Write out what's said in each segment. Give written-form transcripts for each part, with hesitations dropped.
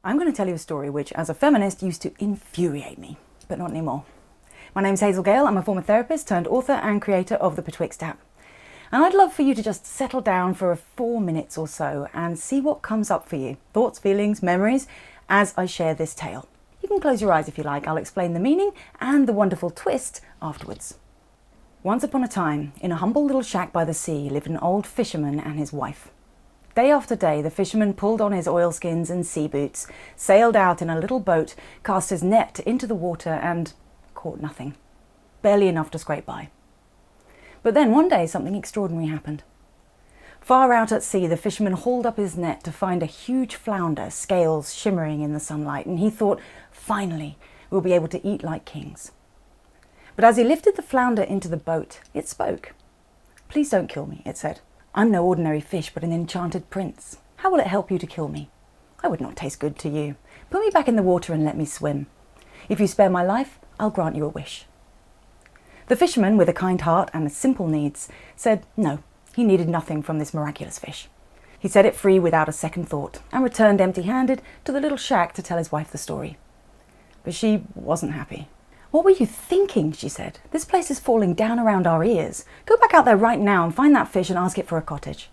I'm going to tell you a story which, as a feminist, used to infuriate me, but not anymore. My name's Hazel Gale, I'm a former therapist turned author and creator of the Betwixt app. And I'd love for you to just settle down for 4 minutes or so and see what comes up for you. Thoughts, feelings, memories, as I share this tale. You can close your eyes if you like, I'll explain the meaning and the wonderful twist afterwards. Once upon a time, in a humble little shack by the sea, lived an old fisherman and his wife. Day after day, the fisherman pulled on his oilskins and sea boots, sailed out in a little boat, cast his net into the water and caught nothing. Barely enough to scrape by. But then one day something extraordinary happened. Far out at sea, the fisherman hauled up his net to find a huge flounder, scales shimmering in the sunlight, and he thought, finally, we'll be able to eat like kings. But as he lifted the flounder into the boat, it spoke. "Please don't kill me," it said. "I'm no ordinary fish, but an enchanted prince. How will it help you to kill me? I would not taste good to you. Put me back in the water and let me swim. If you spare my life, I'll grant you a wish." The fisherman, with a kind heart and simple needs, said no, he needed nothing from this miraculous fish. He set it free without a second thought and returned empty-handed to the little shack to tell his wife the story. But she wasn't happy. "What were you thinking?" she said. "This place is falling down around our ears. Go back out there right now and find that fish and ask it for a cottage."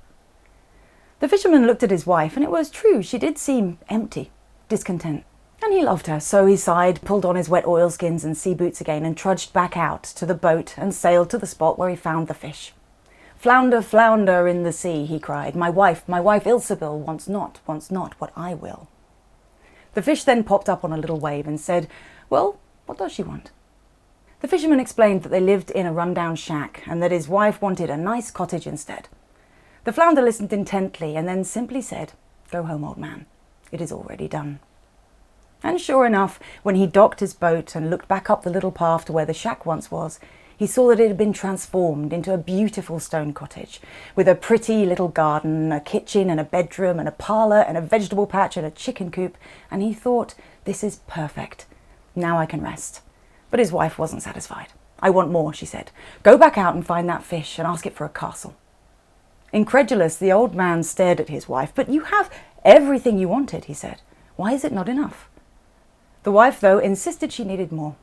The fisherman looked at his wife, and it was true, she did seem empty, discontent. And he loved her, so he sighed, pulled on his wet oilskins and sea boots again, and trudged back out to the boat and sailed to the spot where he found the fish. "Flounder, flounder in the sea," he cried. My wife Ilsebil wants not what I will." The fish then popped up on a little wave and said, "Well, what does she want?" The fisherman explained that they lived in a rundown shack and that his wife wanted a nice cottage instead. The flounder listened intently and then simply said, "Go home, old man. It is already done." And sure enough, when he docked his boat and looked back up the little path to where the shack once was, he saw that it had been transformed into a beautiful stone cottage with a pretty little garden, a kitchen and a bedroom and a parlour and a vegetable patch and a chicken coop, and he thought, "This is perfect. Now I can rest." But his wife wasn't satisfied. "I want more," she said. "Go back out and find that fish and ask it for a castle." Incredulous, the old man stared at his wife. "But you have everything you wanted," he said. "Why is it not enough?" The wife, though, insisted she needed more.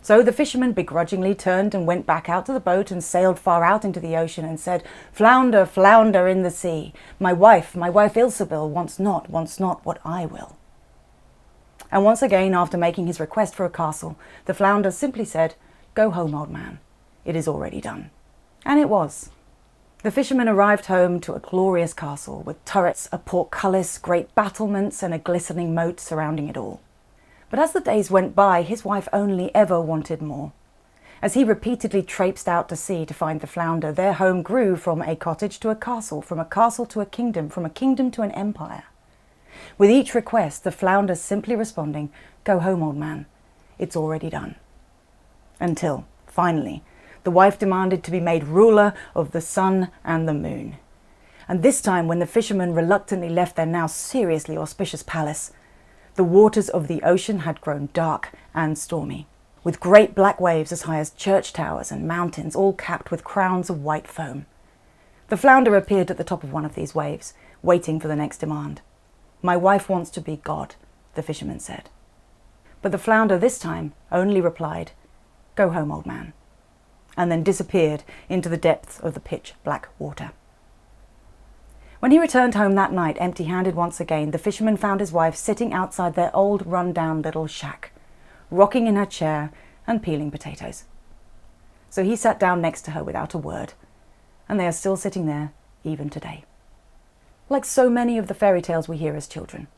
So the fisherman begrudgingly turned and went back out to the boat and sailed far out into the ocean and said, "Flounder, flounder in the sea. My wife Ilsebil wants not what I will." And once again, after making his request for a castle, the flounder simply said, "Go home, old man. It is already done." And it was. The fisherman arrived home to a glorious castle with turrets, a portcullis, great battlements, and a glistening moat surrounding it all. But as the days went by, his wife only ever wanted more. As he repeatedly traipsed out to sea to find the flounder, their home grew from a cottage to a castle, from a castle to a kingdom, from a kingdom to an empire. With each request, the flounder simply responding, "Go home, old man. It's already done." Until, finally, the wife demanded to be made ruler of the sun and the moon. And this time, when the fishermen reluctantly left their now seriously auspicious palace, the waters of the ocean had grown dark and stormy, with great black waves as high as church towers and mountains, all capped with crowns of white foam. The flounder appeared at the top of one of these waves, waiting for the next demand. "My wife wants to be God," the fisherman said. But the flounder this time only replied, "Go home, old man," and then disappeared into the depths of the pitch-black water. When he returned home that night, empty-handed once again, the fisherman found his wife sitting outside their old, run-down little shack, rocking in her chair and peeling potatoes. So he sat down next to her without a word, and they are still sitting there even today. Like so many of the fairy tales we hear as children,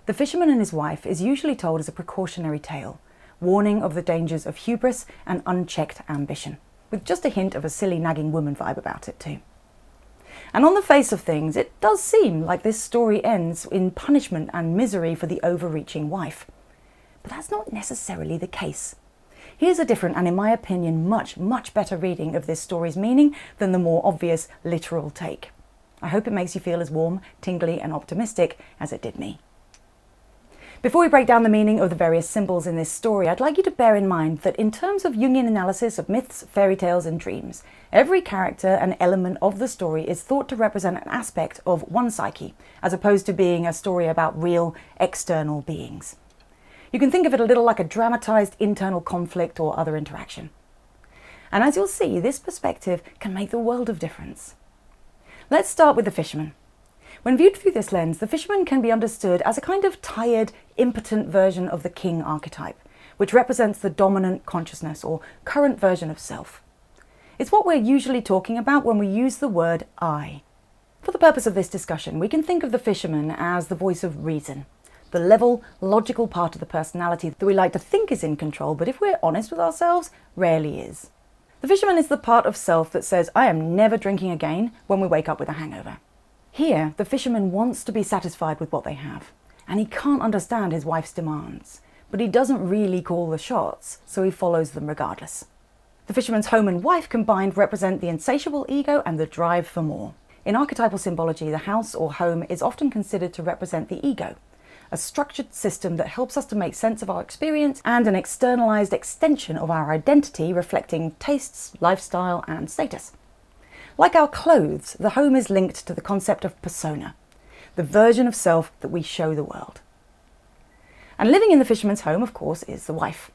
The Fisherman and His Wife is usually told as a precautionary tale, warning of the dangers of hubris and unchecked ambition, with just a hint of a silly nagging woman vibe about it too. And on the face of things, it does seem like this story ends in punishment and misery for the overreaching wife. But that's not necessarily the case. Here's a different and, in my opinion, much better reading of this story's meaning than the more obvious literal take. I hope it makes you feel as warm, tingly and optimistic as it did me. Before we break down the meaning of the various symbols in this story, I'd like you to bear in mind that in terms of Jungian analysis of myths, fairy tales and dreams, every character and element of the story is thought to represent an aspect of one psyche, as opposed to being a story about real external beings. You can think of it a little like a dramatized internal conflict or other interaction. And as you'll see, this perspective can make the world of difference. Let's start with the fisherman. When viewed through this lens, the fisherman can be understood as a kind of tired, impotent version of the king archetype, which represents the dominant consciousness or current version of self. It's what we're usually talking about when we use the word I. For the purpose of this discussion, we can think of the fisherman as the voice of reason, the level, logical part of the personality that we like to think is in control, but if we're honest with ourselves, rarely is. The fisherman is the part of self that says, I am never drinking again when we wake up with a hangover. Here, the fisherman wants to be satisfied with what they have, and he can't understand his wife's demands, but he doesn't really call the shots, so he follows them regardless. The fisherman's home and wife combined represent the insatiable ego and the drive for more. In archetypal symbology, the house or home is often considered to represent the ego, a structured system that helps us to make sense of our experience and an externalized extension of our identity reflecting tastes, lifestyle, and status. Like our clothes, the home is linked to the concept of persona, the version of self that we show the world. And living in the fisherman's home, of course, is the wife.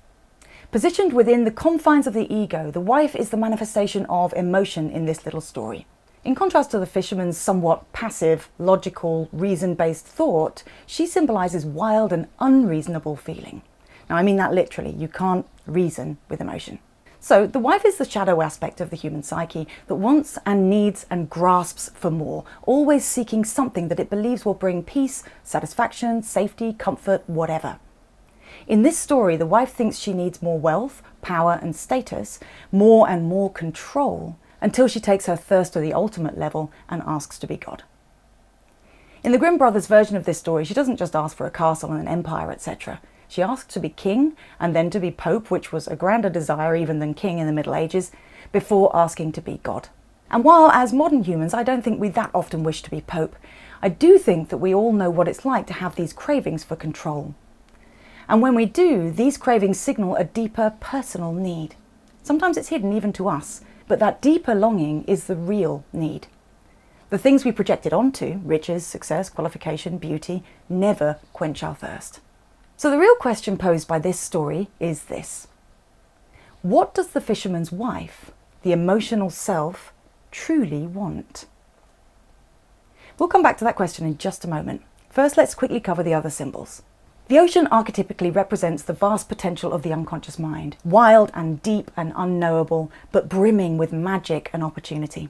Positioned within the confines of the ego, the wife is the manifestation of emotion in this little story. In contrast to the fisherman's somewhat passive, logical, reason-based thought, she symbolizes wild and unreasonable feeling. Now, I mean that literally. You can't reason with emotion. So the wife is the shadow aspect of the human psyche that wants and needs and grasps for more, always seeking something that it believes will bring peace, satisfaction, safety, comfort, whatever. In this story, the wife thinks she needs more wealth, power and status, more and more control, until she takes her thirst to the ultimate level and asks to be God. In the Grimm brothers' version of this story, she doesn't just ask for a castle and an empire, etc. She asked to be king and then to be pope, which was a grander desire even than king in the Middle Ages, before asking to be God. And while as modern humans I don't think we that often wish to be pope, I do think that we all know what it's like to have these cravings for control. And when we do, these cravings signal a deeper personal need. Sometimes it's hidden even to us, but that deeper longing is the real need. The things we project it onto, riches, success, qualification, beauty, never quench our thirst. So the real question posed by this story is this: what does the fisherman's wife, the emotional self, truly want? We'll come back to that question in just a moment. First, let's quickly cover the other symbols. The ocean archetypically represents the vast potential of the unconscious mind, wild and deep and unknowable, but brimming with magic and opportunity.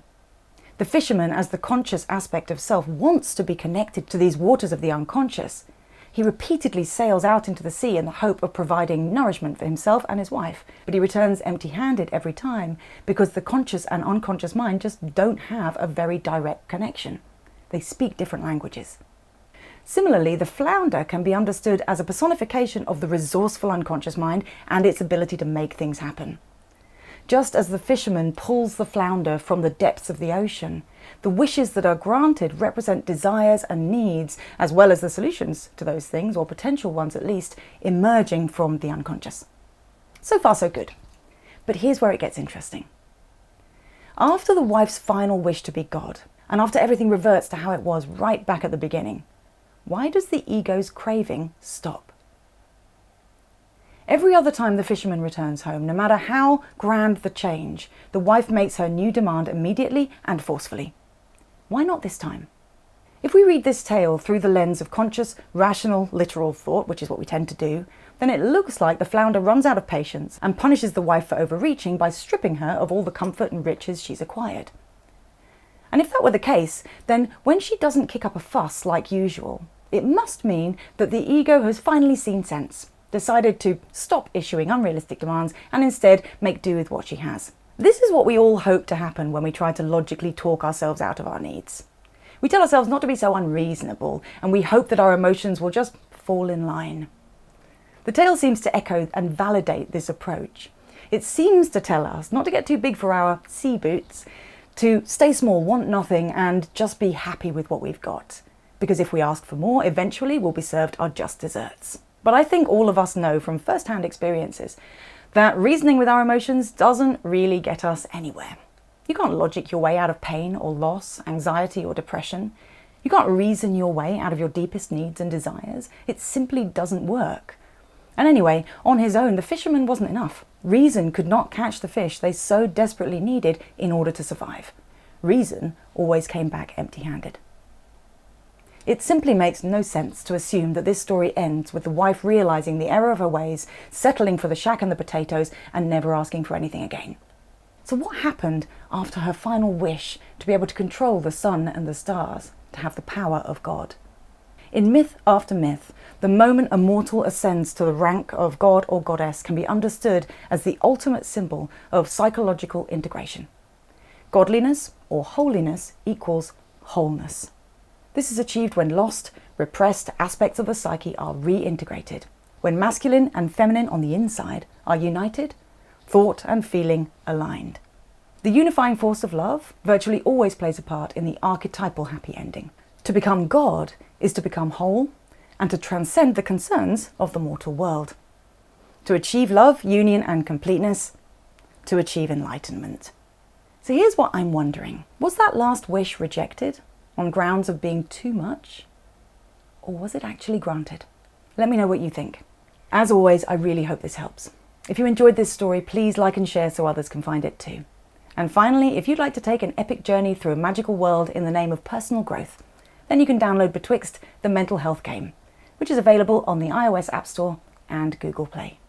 The fisherman, as the conscious aspect of self, wants to be connected to these waters of the unconscious. He repeatedly sails out into the sea in the hope of providing nourishment for himself and his wife, but he returns empty-handed every time because the conscious and unconscious mind just don't have a very direct connection. They speak different languages. Similarly, the flounder can be understood as a personification of the resourceful unconscious mind and its ability to make things happen. Just as the fisherman pulls the flounder from the depths of the ocean, the wishes that are granted represent desires and needs, as well as the solutions to those things, or potential ones at least, emerging from the unconscious. So far, so good. But here's where it gets interesting. After the wife's final wish to be God, and after everything reverts to how it was right back at the beginning, why does the ego's craving stop? Every other time the fisherman returns home, no matter how grand the change, the wife makes her new demand immediately and forcefully. Why not this time? If we read this tale through the lens of conscious, rational, literal thought, which is what we tend to do, then it looks like the flounder runs out of patience and punishes the wife for overreaching by stripping her of all the comfort and riches she's acquired. And if that were the case, then when she doesn't kick up a fuss like usual, it must mean that the ego has finally seen sense, decided to stop issuing unrealistic demands and instead make do with what she has. This is what we all hope to happen when we try to logically talk ourselves out of our needs. We tell ourselves not to be so unreasonable, and we hope that our emotions will just fall in line. The tale seems to echo and validate this approach. It seems to tell us not to get too big for our sea boots, to stay small, want nothing, and just be happy with what we've got. because if we ask for more, eventually we'll be served our just desserts. But I think all of us know from first-hand experiences that reasoning with our emotions doesn't really get us anywhere. You can't logic your way out of pain or loss, anxiety or depression. You can't reason your way out of your deepest needs and desires. It simply doesn't work. And anyway, on his own, the fisherman wasn't enough. Reason could not catch the fish they so desperately needed in order to survive. Reason always came back empty-handed. It simply makes no sense to assume that this story ends with the wife realizing the error of her ways, settling for the shack and the potatoes, and never asking for anything again. So what happened after her final wish to be able to control the sun and the stars, to have the power of God? In myth after myth, the moment a mortal ascends to the rank of god or goddess can be understood as the ultimate symbol of psychological integration. Godliness or holiness equals wholeness. This is achieved when lost, repressed aspects of the psyche are reintegrated, when masculine and feminine on the inside are united, thought and feeling aligned. The unifying force of love virtually always plays a part in the archetypal happy ending. To become God is to become whole and to transcend the concerns of the mortal world. To achieve love, union and completeness, to achieve enlightenment. So here's what I'm wondering. Was that last wish rejected on grounds of being too much? Or was it actually granted? Let me know what you think. As always, I really hope this helps. If you enjoyed this story, please like and share so others can find it too. And finally, if you'd like to take an epic journey through a magical world in the name of personal growth, then you can download Betwixt, the mental health game, which is available on the iOS App Store and Google Play.